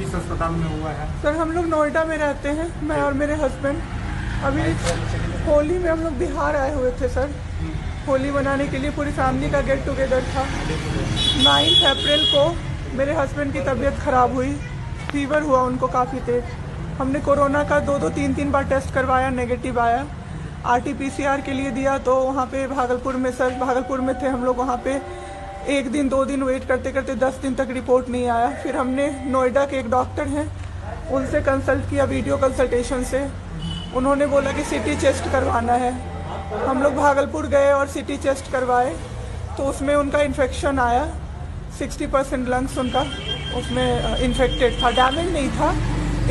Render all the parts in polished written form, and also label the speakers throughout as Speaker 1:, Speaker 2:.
Speaker 1: किस अस्पताल में हुआ है?
Speaker 2: सर हम लोग नोएडा में रहते हैं, मैं और मेरे हस्बैंड। अभी होली में हम लोग बिहार आए हुए थे सर, होली मनाने के लिए पूरी फैमिली का गेट टुगेदर था। 9 अप्रैल को मेरे हस्बैंड की तबीयत ख़राब हुई, फीवर हुआ उनको काफ़ी तेज। हमने कोरोना का 2-2, 3-3 बार टेस्ट करवाया, नेगेटिव आया। RT-PCR के लिए दिया तो वहाँ पे भागलपुर में, सर भागलपुर में थे हम लोग, वहाँ पे 1 दिन 2 दिन वेट करते करते 10 दिन तक रिपोर्ट नहीं आया। फिर हमने नोएडा के एक डॉक्टर हैं उनसे कंसल्ट किया, वीडियो कंसल्टेशन से। उन्होंने बोला कि CT चेस्ट करवाना है। हम लोग भागलपुर गए और CT चेस्ट करवाए तो उसमें उनका इन्फेक्शन आया। 60% लंग्स उनका उसमें इन्फेक्टेड था, डैमेज नहीं था,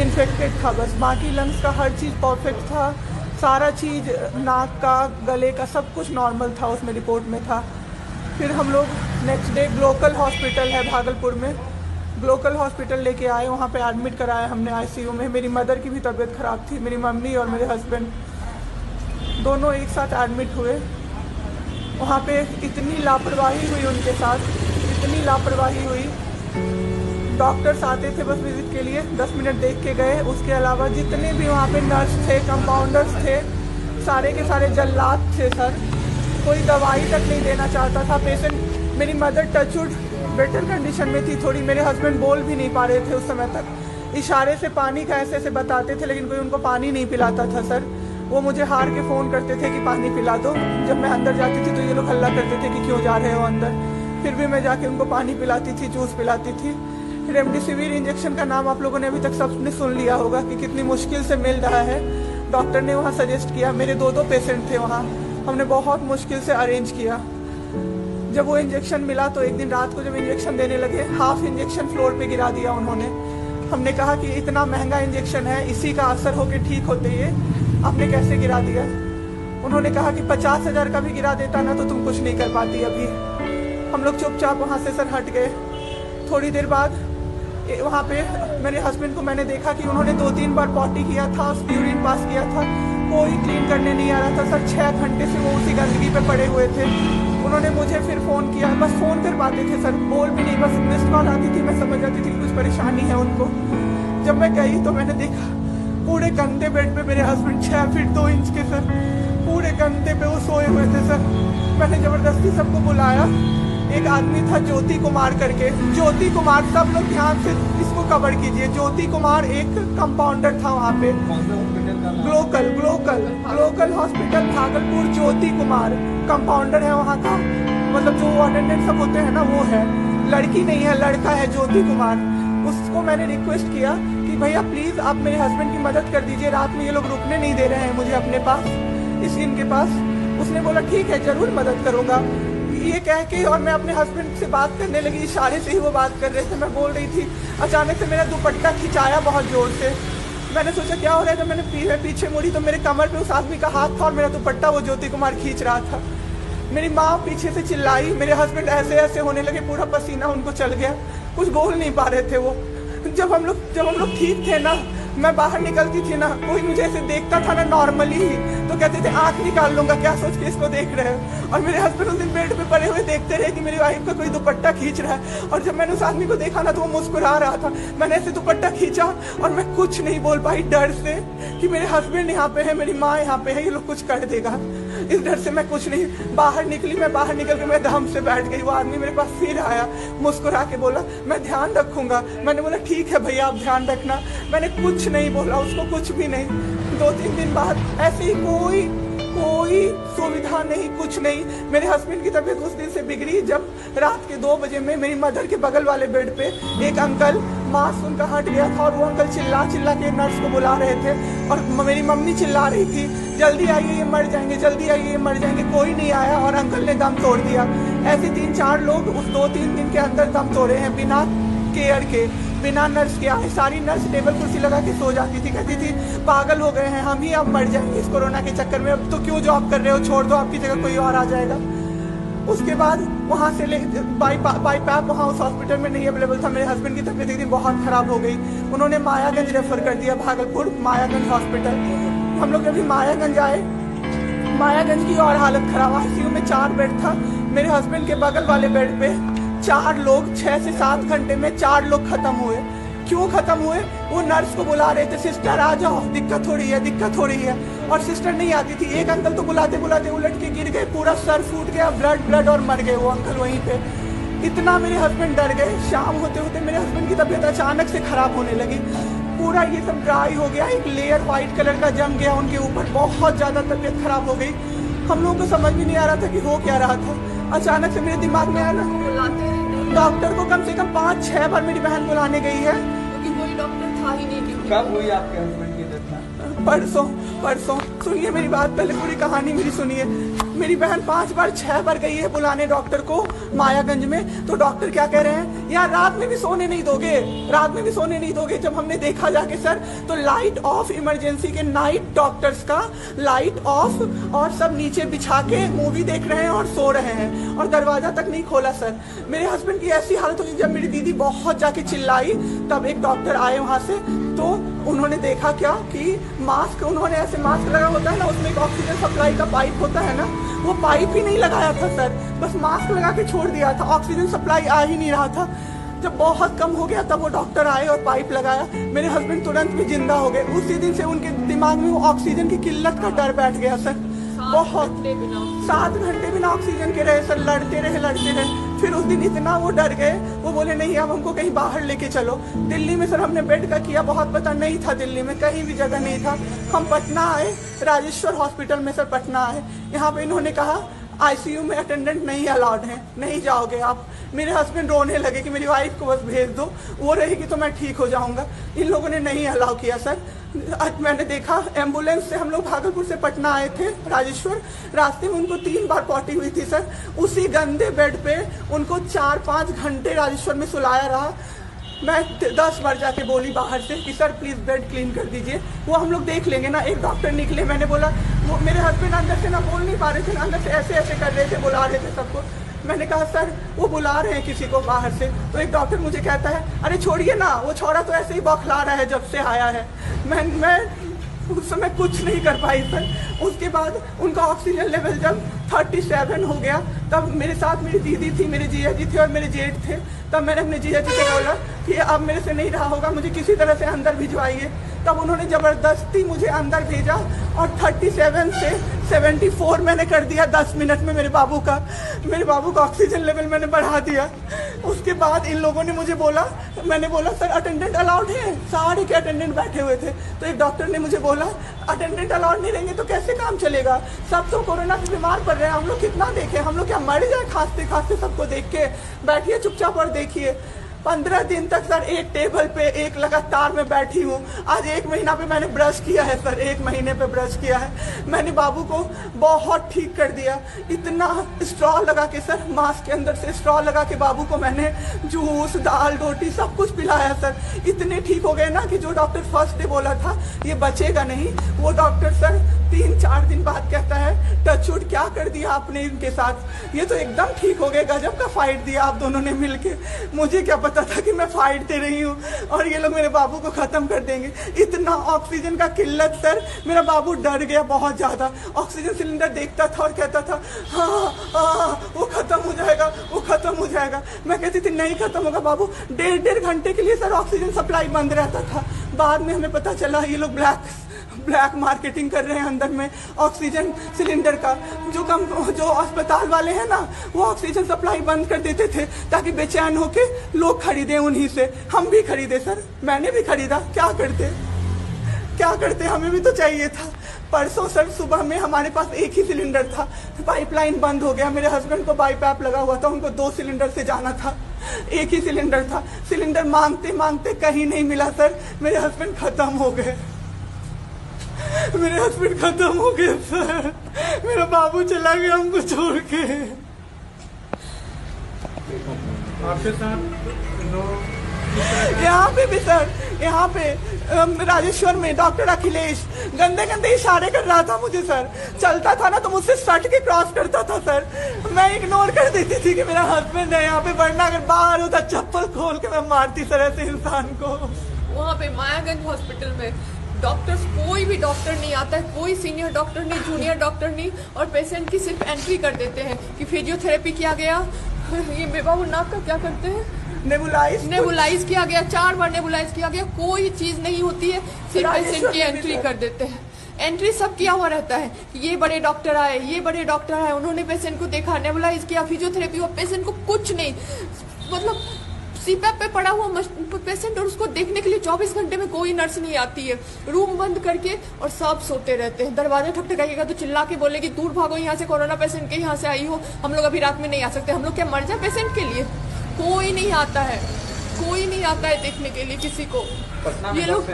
Speaker 2: इन्फेक्टेड था बस। बाकी लंग्स का हर चीज़ परफेक्ट था, सारा चीज़ नाक का, गले का सब कुछ नॉर्मल था, उसमें रिपोर्ट में था। फिर हम लोग नेक्स्ट डे ग्लोकल हॉस्पिटल है भागलपुर में, ग्लोकल हॉस्पिटल लेके आए, वहाँ पे एडमिट कराया हमने ICU में। मेरी मदर की भी तबीयत ख़राब थी, मेरी मम्मी और मेरे हस्बैंड दोनों एक साथ एडमिट हुए। वहाँ पे इतनी लापरवाही हुई उनके साथ, इतनी लापरवाही हुई। डॉक्टर्स आते थे बस विजिट के लिए, 10 मिनट देख के गए। उसके अलावा जितने भी वहाँ पे नर्स थे, कंपाउंडर्स थे, सारे के सारे जल्लाद थे सर। कोई दवाई तक नहीं देना चाहता था पेशेंट। मेरी मदर टचवुड बेटर कंडीशन में थी थोड़ी, मेरे हस्बैंड बोल भी नहीं पा रहे थे उस समय तक। इशारे से पानी का ऐसे ऐसे बताते थे, लेकिन कोई उनको पानी नहीं पिलाता था सर। वो मुझे हार के फ़ोन करते थे कि पानी पिला दो। जब मैं अंदर जाती थी तो ये लोग हल्ला करते थे कि क्यों जा रहे हो अंदर। फिर भी मैं जाके उनको पानी पिलाती थी, जूस पिलाती थी। रेमडेसिविर इंजेक्शन का नाम आप लोगों ने अभी तक सबने सुन लिया होगा कि कितनी मुश्किल से मिल रहा है। डॉक्टर ने वहाँ सजेस्ट किया, मेरे 2 पेशेंट थे वहाँ, हमने बहुत मुश्किल से अरेंज किया। जब वो इंजेक्शन मिला तो एक दिन रात को जब इंजेक्शन देने लगे, हाफ इंजेक्शन फ्लोर पे गिरा दिया उन्होंने। हमने कहा कि इतना महंगा इंजेक्शन है, इसी का असर होके ठीक होते ये आपने कैसे गिरा दिया। उन्होंने कहा कि 50,000 का भी गिरा देता ना तो तुम कुछ नहीं कर पाती अभी। हम लोग चुपचाप वहाँ से सर हट गए। थोड़ी देर बाद वहाँ पे मेरे हस्बैंड को मैंने देखा कि उन्होंने 2-3 बार पॉटी किया था, यूरिन पास किया था, कोई क्लीन करने नहीं आ रहा था सर। 6 घंटे से वो उसी गंदगी पे पड़े हुए थे। उन्होंने मुझे फिर फ़ोन किया, बस फ़ोन कर पाते थे सर, बोल भी नहीं, बस मिस्ड कॉल आती थी, मैं समझ जाती थी कि कुछ परेशानी है उनको। जब मैं गई तो मैंने देखा पूरे गंदे बेड पे मेरे हस्बैंड 6 फीट 2 इंच के सर, पूरे गंदे पे वो सोए हुए थे सर। मैंने ज़बरदस्ती सबको बुलाया। एक आदमी था ज्योति कुमार करके, ज्योति कुमार, सब लोग ध्यान से इसको कवर कीजिए। ज्योति कुमार एक कंपाउंडर था वहाँ पे, Glocal hospital Bhagalpur. Jyoti Kumar compounder है वहाँ का, मतलब जो अटेंडेंट सब होते हैं ना वो है, लड़की नहीं है लड़का है ज्योति कुमार। उसको मैंने रिक्वेस्ट किया कि भैया प्लीज़ आप मेरे हस्बैंड की मदद कर दीजिए, रात में ये लोग रुकने नहीं दे रहे हैं मुझे अपने पास, इनके पास। उसने बोला ठीक है ज़रूर मदद करूँगा, ये कह के, और मैं अपने हस्बैंड से बात करने लगी। इशारे से ही वो बात कर रहे थे, मैं बोल रही थी। अचानक से मेरा दुपट्टा खिंचाया बहुत ज़ोर से। मैंने सोचा क्या हो रहा है, जब मैंने पीछे मुड़ी तो मेरे कमर पे उस आदमी का हाथ था और मेरा दुपट्टा वो ज्योति कुमार खींच रहा था। मेरी माँ पीछे से चिल्लाई, मेरे हस्बैंड ऐसे ऐसे होने लगे, पूरा पसीना उनको चल गया, कुछ बोल नहीं पा रहे थे वो। जब हम लोग ठीक थे ना, मैं बाहर निकलती थी ना, कोई मुझे ऐसे देखता था ना नॉर्मली ही तो कहते थे आंख निकाल लूंगा, क्या सोच के इसको देख रहे हो। और मेरे हस्बैंड उस दिन बेड पे पड़े हुए देखते रहे कि मेरी वाइफ का कोई दुपट्टा खींच रहा है। और जब मैंने उस आदमी को देखा ना तो वो मुस्कुरा रहा था। मैंने ऐसे दुपट्टा खींचा और मैं कुछ नहीं बोल पाई डर से कि मेरे हस्बैंड यहाँ पे है, मेरी माँ यहाँ पे है, ये लोग कुछ कर देगा। इस डर से मैं कुछ नहीं बाहर निकली। मैं बाहर निकल के मैं दम से बैठ गई। वो आदमी मेरे पास फिर आया, मुस्कुरा के बोला मैं ध्यान रखूंगा। मैंने बोला ठीक है भैया आप ध्यान रखना। मैंने कुछ नहीं बोला उसको, कुछ भी नहीं। 2-3 दिन बाद ऐसे ही कोई सुविधा नहीं, कुछ नहीं। मेरे हस्बैंड की तबीयत उस दिन से बिगड़ी जब रात के 2 बजे में मेरी मदर के बगल वाले बेड पे एक अंकल, मास्क उनका हट गया था और वो अंकल चिल्ला के नर्स को बुला रहे थे और मेरी मम्मी चिल्ला रही थी जल्दी आइए ये मर जाएंगे, जल्दी आइए ये मर जाएंगे। कोई नहीं आया और अंकल ने दम तोड़ दिया। ऐसे 3-4 लोग उस 2-3 दिन के अंदर दम तोड़े हैं बिना केयर के, बिना नर्स के आए। सारी नर्स टेबल कुर्सी लगा के सो जाती थी, कहती थी पागल हो गए हैं हम ही, अब मर जाएंगे इस कोरोना के चक्कर में, अब तो क्यों जॉब कर रहे हो, छोड़ दो, आपकी जगह कोई और आ जाएगा। उसके बाद वहाँ से बाई पैप वहाँ उस हॉस्पिटल में नहीं अवेलेबल था। मेरे हस्बैंड की तबीयत एक दिन बहुत ख़राब हो गई, उन्होंने मायागंज रेफर कर दिया, भागलपुर मायागंज हॉस्पिटल। हम लोग जब मायागंज आए, मायागंज की और हालत ख़राब, ICU में 4 बेड था। मेरे हस्बैंड के बगल वाले बेड पे 4 लोग 6 से 7 घंटे में 4 लोग खत्म हुए। क्यों खत्म हुए? वो नर्स को बुला रहे थे, सिस्टर आ जाओ, दिक्कत हो रही है, दिक्कत हो रही है, और सिस्टर नहीं आती थी। एक अंकल तो बुलाते बुलाते उलट के गिर गए, पूरा सर फूट गया, ब्लड ब्लड, और मर गए वो अंकल वहीं पे। इतना मेरे हस्बैंड डर गए। शाम होते होते मेरे हस्बैंड की तबीयत अचानक से खराब होने लगी, पूरा ये सब ड्राई हो गया, एक लेयर वाइट कलर का जम गया उनके ऊपर, बहुत ज़्यादा तबीयत खराब हो गई। हम लोगों को समझ भी नहीं आ रहा था कि हो क्या रहा था। अचानक से मेरे दिमाग में आया ना, डॉक्टर को कम से कम 5-6 बार मेरी बहन बुलाने गई है,
Speaker 1: क्योंकि कोई डॉक्टर था ही नहीं।
Speaker 3: कब हुई आपके हस्बैंड की घटना?
Speaker 2: परसों। सुनिए मेरी बात, पहले पूरी कहानी मेरी सुनिए। मेरी बहन 5-6 बार गई है बुलाने डॉक्टर को मायागंज में, तो डॉक्टर क्या कह रहे हैं, यार रात में भी सोने नहीं दोगे, रात में भी सोने नहीं दोगे। जब हमने देखा जाके सर, तो लाइट ऑफ, इमरजेंसी के नाइट डॉक्टर्स का लाइट ऑफ, और सब नीचे बिछा के मूवी देख रहे हैं और सो रहे हैं, और दरवाजा तक नहीं खोला सर। मेरे हस्बैंड की ऐसी हालत हुई, जब मेरी दीदी बहुत जाके चिल्लाई, तब एक डॉक्टर आए वहां से, तो उन्होंने देखा क्या कि मास्क, उन्होंने ऐसे मास्क लगा होता है ना, उसमें एक ऑक्सीजन सप्लाई का पाइप होता है ना, वो पाइप ही नहीं लगाया था सर, बस मास्क लगा के छोड़ दिया था, ऑक्सीजन सप्लाई आ ही नहीं रहा था। जब बहुत कम हो गया तब वो डॉक्टर आए और पाइप लगाया, मेरे हस्बैंड तुरंत भी जिंदा हो गए। उसी दिन से उनके दिमाग में वो ऑक्सीजन की किल्लत का डर बैठ गया सर। बहुत 7 घंटे बिना ऑक्सीजन के रहे सर, लड़ते रहे। फिर उस दिन इतना वो डर गए, वो बोले नहीं अब हमको कहीं बाहर लेके चलो। दिल्ली में सर हमने बेड का किया, बहुत पता नहीं था, दिल्ली में कहीं भी जगह नहीं था। हम पटना आए, राजेश्वर हॉस्पिटल में सर पटना आए। यहाँ पे इन्होंने कहा आईसीयू में अटेंडेंट नहीं अलाउड है, नहीं जाओगे आप। मेरे हस्बैंड रोने लगे कि मेरी वाइफ को बस भेज दो, वो रहेगी तो मैं ठीक हो जाऊंगा। इन लोगों ने नहीं अलाउ किया सर। आज मैंने देखा, एम्बुलेंस से हम लोग भागलपुर से पटना आए थे राजेश्वर, रास्ते में उनको 3 बार पॉटी हुई थी सर। उसी गंदे बेड पे उनको 4-5 घंटे राजेश्वर में सुलाया रहा। मैं 10 बार जाके बोली बाहर से कि सर प्लीज बेड क्लीन कर दीजिए, वो हम लोग देख लेंगे ना। एक डॉक्टर निकले, मैंने बोला, वो मेरे हस्बैंड अंदर से ना बोल नहीं पा रहे थे, अंदर से ऐसे ऐसे कर रहे थे, बुला रहे थे सबको। मैंने कहा सर वो बुला रहे हैं किसी को बाहर से, तो एक डॉक्टर मुझे कहता है अरे छोड़िए ना, वो छोरा तो ऐसे ही बौखला रहा है जब से आया है। मैं उस समय कुछ नहीं कर पाई सर। उसके बाद उनका ऑक्सीजन लेवल जब 37 हो गया, तब मेरे साथ मेरी दीदी थी, मेरे जीजा जी थे और मेरे जेठ थे। तब मैंने अपने जीजा जी से बोला कि अब मेरे से नहीं रहा होगा, मुझे किसी तरह से अंदर भिजवाइए। तब उन्होंने ज़बरदस्ती मुझे अंदर भेजा और 37 से 74 मैंने कर दिया 10 मिनट में। मेरे बाबू का ऑक्सीजन लेवल मैंने बढ़ा दिया। उसके बाद इन लोगों ने मुझे बोला, मैंने बोला सर अटेंडेंट अलाउड है, सारे के अटेंडेंट बैठे हुए थे। तो एक डॉक्टर ने मुझे बोला अटेंडेंट अलाउड नहीं रहेंगे तो कैसे काम चलेगा, सब तो कोरोना से बीमार पड़ रहे हैं, हम लोग कितना देखें, हम लोग क्या मर जाए खांसते खांसते सबको देख के, बैठिए चुपचाप और देखिए। 15 दिन तक सर एक टेबल पे एक लगातार मैं बैठी हूँ। आज 1 महीना पे मैंने ब्रश किया है सर, 1 महीने पे ब्रश किया है मैंने। बाबू को बहुत ठीक कर दिया, इतना स्ट्रॉ लगा के सर, मास्क के अंदर से स्ट्रॉ लगा के बाबू को मैंने जूस, दाल, रोटी सब कुछ पिलाया सर। इतने ठीक हो गए ना कि जो डॉक्टर फर्स्ट डे बोला था ये बचेगा नहीं, वो डॉक्टर सर 3-4 दिन बाद कहता है टचवुड क्या कर दिया आपने इनके साथ, ये तो एकदम ठीक हो गए, गजब का फाइट दिया आप दोनों ने मिलके। मुझे क्या पता था कि मैं फाइट दे रही हूँ और ये लोग मेरे बाबू को खत्म कर देंगे। इतना ऑक्सीजन का किल्लत सर, मेरा बाबू डर गया बहुत ज्यादा। ऑक्सीजन सिलेंडर देखता था और कहता था हाँ वो खत्म हो जाएगा, वो खत्म हो जाएगा। मैं कहती थी नहीं खत्म होगा बाबू। 1.5 घंटे के लिए सर ऑक्सीजन सप्लाई बंद रहता था। बाद में हमें पता चला ये लोग ब्लैक मार्केटिंग कर रहे हैं अंदर में ऑक्सीजन सिलेंडर का। जो अस्पताल वाले हैं ना, वो ऑक्सीजन सप्लाई बंद कर देते थे ताकि बेचैन होके लोग खरीदे उन्हीं से। हम भी खरीदे सर, मैंने भी खरीदा, क्या करते हमें भी तो चाहिए था। परसों सर सुबह में हमारे पास एक ही सिलेंडर था, पाइपलाइन बंद हो गया। मेरे हस्बैंड को बाईपैप लगा हुआ था, उनको 2 सिलेंडर से जाना था, एक ही सिलेंडर था। सिलेंडर मांगते मांगते कहीं नहीं मिला सर, मेरे हस्बैंड खत्म हो गए सर। मेरा बाबू चला गया हमको छोड़ के।
Speaker 3: आपके साथ
Speaker 2: यहाँ पे भी सर, यहाँ पे राजेश्वर में डॉक्टर अखिलेश गंदे इशारे कर रहा था मुझे सर। चलता था ना तो मुझसे सट के क्रॉस करता था सर, मैं इग्नोर कर देती थी कि मेरा हस्बैंड है यहाँ पे, वरना अगर बाहर होता चप्पल खोल के मैं मारती सर ऐसे इंसान को।
Speaker 1: वहाँ पे मायागंज हॉस्पिटल में डॉक्टर्स, कोई भी डॉक्टर नहीं आता है, कोई सीनियर डॉक्टर नहीं, जूनियर डॉक्टर नहीं, और पेशेंट की सिर्फ एंट्री कर देते हैं कि फिजियोथेरेपी किया गया। ये बेबाबू नाक का क्या करते हैं, नेबुलाइज किया गया, 4 बार नेबुलाइज किया गया, कोई चीज नहीं होती है, सिर्फ पेशेंट की एंट्री कर देते हैं। एंट्री सब किया हुआ रहता है कि ये बड़े डॉक्टर आए, ये बड़े डॉक्टर आए, उन्होंने पेशेंट को देखा, नेबुलाइज किया, फिजियोथेरेपी हुआ, पेशेंट को कुछ नहीं, मतलब सीपैप पे पड़ा हुआ पेशेंट, और उसको देखने के लिए 24 घंटे में कोई नर्स नहीं आती है, रूम बंद करके, और सब सोते रहते हैं। दरवाजा ठकठकाइएगा तो चिल्ला के बोलेगी दूर भागो यहाँ से, कोरोना पेशेंट के यहाँ से आई हो, हम लोग अभी रात में नहीं आ सकते। हम लोग क्या मर जाए पेशेंट के लिए? कोई नहीं आता है, कोई नहीं आता है देखने के लिए किसी को।
Speaker 3: पटना में
Speaker 1: ये लोग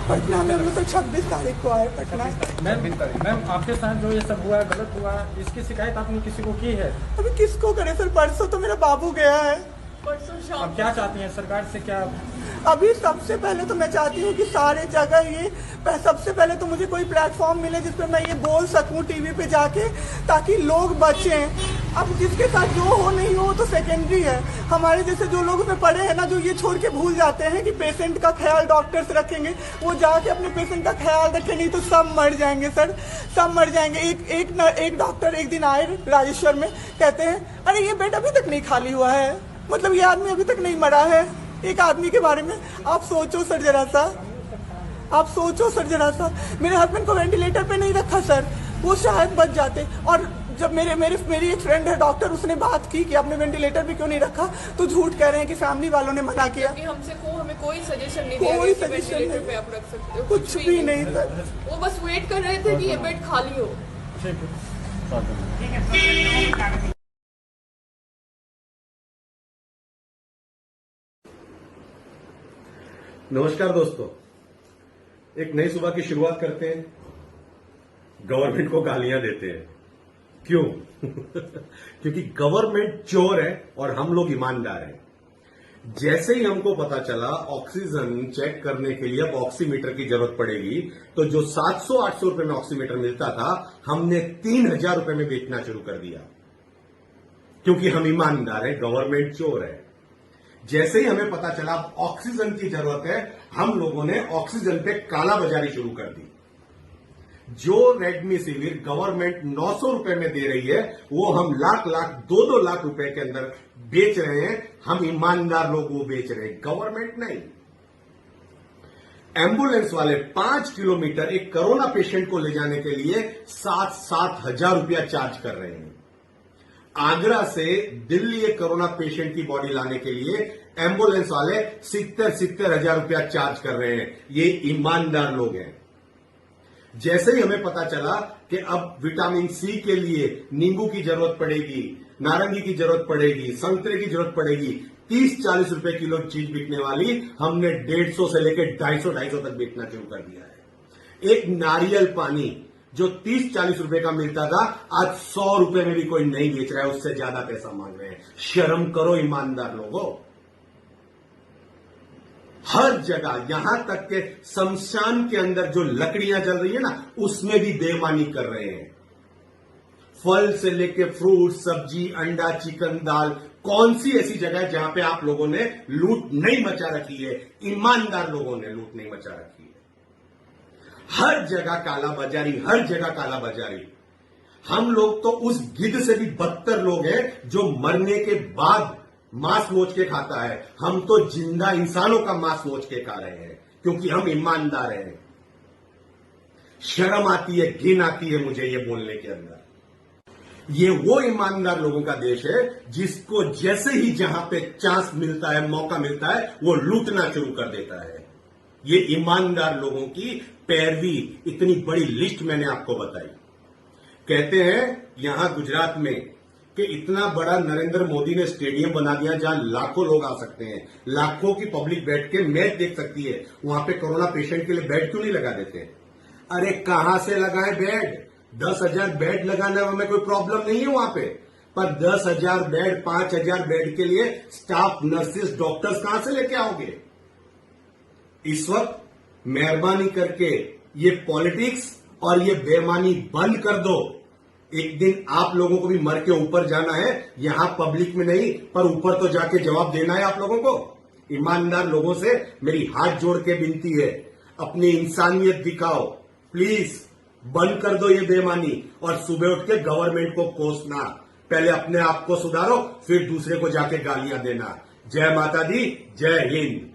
Speaker 2: पटना में हम लोग तो 26 तारीख को आए पटना।
Speaker 3: मैम आपके साथ जो ये सब हुआ गलत हुआ, इसकी शिकायत आपने किसी को की है?
Speaker 2: अभी किसको करे सर? परसों तो मेरा बाबू गया है।
Speaker 1: परसों शाम
Speaker 3: अब क्या चाहती हैं सरकार से? क्या
Speaker 2: अभी सबसे पहले तो मैं चाहती हूँ कि सारे जगह ये सबसे पहले तो मुझे कोई प्लेटफॉर्म मिले जिसपे मैं ये बोल सकूँ टीवी पे जाके, ताकि लोग बचें। अब जिसके साथ जो हो नहीं हो तो सेकेंडरी है। हमारे जैसे जो लोग उसमें पड़े हैं ना, जो ये छोड़ के भूल जाते हैं कि पेशेंट का ख्याल डॉक्टर्स रखेंगे, वो जाके अपने पेशेंट का ख्याल रखें, नहीं तो सब मर जाएंगे सर, सब मर जाएंगे। एक डॉक्टर एक दिन आए राजेश्वर में, कहते हैं अरे ये बेड अभी तक नहीं खाली हुआ है, मतलब ये आदमी अभी तक नहीं मरा है। एक आदमी के बारे में आप सोचो सर जरा सा, आप सोचो सर जरा सा। मेरे हस्बैंड को वेंटिलेटर पे नहीं रखा सर, वो शायद बच जाते। और जब मेरी एक फ्रेंड है डॉक्टर, उसने बात की कि आपने वेंटिलेटर पे क्यों नहीं रखा, तो झूठ कह रहे हैं कि फैमिली वालों ने मना किया।
Speaker 1: हमें कोई सजेशन नहीं दिया
Speaker 2: कोई
Speaker 1: गया कि
Speaker 2: सजेशन
Speaker 1: वेंटिलेटर
Speaker 2: नहीं,
Speaker 1: पे आप रख सकते हो,
Speaker 2: कुछ भी नहीं सर।
Speaker 1: वो बस वेट कर रहे थे कि ये बेड खाली हो।
Speaker 3: ठीक है।
Speaker 4: नमस्कार दोस्तों, एक नई सुबह की शुरुआत करते हैं। गवर्नमेंट को गालियां देते हैं, क्यों? क्योंकि गवर्नमेंट चोर है और हम लोग ईमानदार हैं। जैसे ही हमको पता चला ऑक्सीजन चेक करने के लिए अब ऑक्सीमीटर की जरूरत पड़ेगी, तो जो 700-800 रुपए में ऑक्सीमीटर मिलता था, हमने 3000 रुपए में बेचना शुरू कर दिया, क्योंकि हम ईमानदार हैं, गवर्नमेंट चोर है। जैसे ही हमें पता चला ऑक्सीजन की जरूरत है, हम लोगों ने ऑक्सीजन पे काला बाजारी शुरू कर दी। जो रेमडेसिविर गवर्नमेंट 900 रुपए में दे रही है, वो हम लाख 2-2 लाख रुपए के अंदर बेच रहे हैं। हम ईमानदार लोग वो बेच रहे हैं, गवर्नमेंट नहीं। एम्बुलेंस वाले 5 किलोमीटर एक कोरोना पेशेंट को ले जाने के लिए 7-7 हजार रुपया चार्ज कर रहे हैं। आगरा से दिल्ली एक कोरोना पेशेंट की बॉडी लाने के लिए एम्बुलेंस वाले 70-70 हजार रुपया चार्ज कर रहे हैं। ये ईमानदार लोग हैं। जैसे ही हमें पता चला कि अब विटामिन सी के लिए नींबू की जरूरत पड़ेगी, नारंगी की जरूरत पड़ेगी, संतरे की जरूरत पड़ेगी, 30-40 रुपए किलो चीज बिकने वाली हमने 150 से लेकर 250 तक बेचना शुरू कर दिया है। एक नारियल पानी जो 30-40 रुपए का मिलता था, आज 100 रुपए में भी कोई नहीं बेच रहा है, उससे ज्यादा पैसा मांग रहे हैं। शर्म करो ईमानदार लोगों। हर जगह, यहां तक के शमशान के अंदर जो लकड़ियां जल रही है ना, उसमें भी बेईमानी कर रहे हैं। फल से लेके फ्रूट, सब्जी, अंडा, चिकन, दाल, कौन सी ऐसी जगह है जहां पे आप लोगों ने लूट नहीं मचा रखी है? ईमानदार लोगों ने लूट नहीं मचा रखी है। हर जगह काला बाजारी, हर जगह काला बाजारी। हम लोग तो उस गिद्ध से भी बदतर लोग हैं जो मरने के बाद मांस नोच के खाता है। हम तो जिंदा इंसानों का मांस नोच के खा रहे हैं, क्योंकि हम ईमानदार हैं। शर्म आती है, घिन आती है मुझे ये बोलने के अंदर। ये वो ईमानदार लोगों का देश है जिसको जैसे ही जहां पे चांस मिलता है, मौका मिलता है, वो लूटना शुरू कर देता है। ये ईमानदार लोगों की पैरवी, इतनी बड़ी लिस्ट मैंने आपको बताई। कहते हैं यहां गुजरात में कि इतना बड़ा नरेंद्र मोदी ने स्टेडियम बना दिया जहां लाखों लोग आ सकते हैं, लाखों की पब्लिक बैठ के मैच देख सकती है। वहां पे कोरोना पेशेंट के लिए बेड क्यों नहीं लगा देते? अरे कहां से लगाए बेड? 10,000 बेड लगाने में कोई प्रॉब्लम नहीं है वहां पे, पर 10,000 बेड, 5,000 बेड के लिए स्टाफ, नर्सेस, डॉक्टर्स कहां से लेके आओगे? इस वक्त मेहरबानी करके ये पॉलिटिक्स और ये बेईमानी बंद कर दो। एक दिन आप लोगों को भी मर के ऊपर जाना है, यहां पब्लिक में नहीं, पर ऊपर तो जाके जवाब देना है आप लोगों को। ईमानदार लोगों से मेरी हाथ जोड़ के विनती है, अपनी इंसानियत दिखाओ प्लीज। बंद कर दो ये बेईमानी और सुबह उठ के गवर्नमेंट को कोसना, पहले अपने आप को सुधारो, फिर दूसरे को जाके गालियां देना। जय माता दी, जय हिंद।